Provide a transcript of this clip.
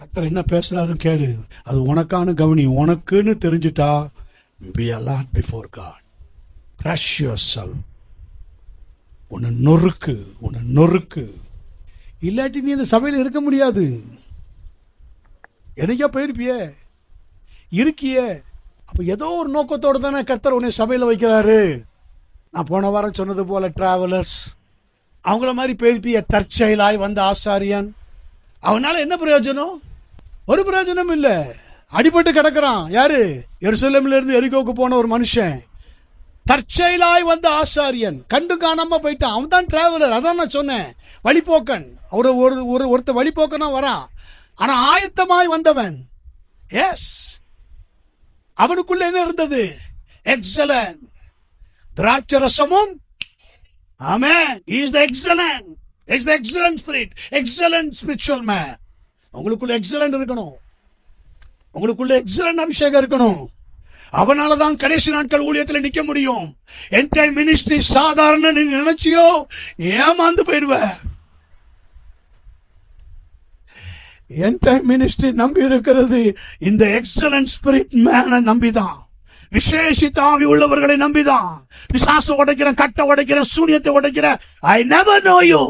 கர்த்தர் என்ன பேசுறாருன்னு கேளு. அது உனக்கான கவனி. உனக்குன்னு தெரிஞ்சுட்டா be alert before God. Crush yourself. உன்னை நொறுக்கு. இல்லாட்டி நீ இந்த சபையில் இருக்க முடியாது. என்னைக்கா போயிருப்பியே, இருக்கியே. அப்ப ஏதோ ஒரு நோக்கத்தோடு தானே கர்த்தர் உன்னை சபையில் வைக்கிறாரு. நான் போன வாரம் சொன்னது போல டிராவலர்ஸ் அவங்கள மாதிரி போயிருப்பிய. தற்செயலாய் வந்த ஆசாரியன், அவனால என்ன பிரயோஜனம்? ஒரு பிரயோஜனம் இல்லை. அடிபட்டு கிடக்கிறான். யாரு? எருசலேம்ல இருந்து எரிகோக்கு போன ஒரு மனுஷன். தற்செயலாய் வந்த ஆசாரியன் கண்டு காணாம போயிட்டான். அவன் தான் டிராவலர். அதான் நான் சொன்னேன், வழிபோக்கன். ஒருத்த வழிபோக்கனா வரான், ஆனா ஆயத்தமாய் வந்தவன். எஸ், அவனுக்குள்ள என்ன இருந்தது? எக்ஸலன்ட். திராட்சரசமும். Amen. He is the excellent. He is the excellent spirit, excellent spiritual man. உங்களுக்குள்ள எக்ஸலன்ட் இருக்கணும். உங்களுக்குள்ள எக்ஸலன்ட் அபிஷேகம் இருக்கணும். அவனாலதான் கடைசி நாட்கள் ஊழியத்தில் நிக்க முடியும். என் டைம் மினிஸ்ட்ரி சாதாரண நீ நினைச்சியோ ஏமாந்து போயிருவ. என் டைம் மினிஸ்ட்ரி நம்பி இருக்கிறது இந்த எக்ஸலன்ட் ஸ்பிரிட் மேனை நம்பிதான், விசேஷித்த ஆவி உள்ளவர்களை நம்பிதான். பிசாசு உடைக்கிற, கட்டை உடைக்கிற, சூனியத்தை உடைக்கிற. I never know you.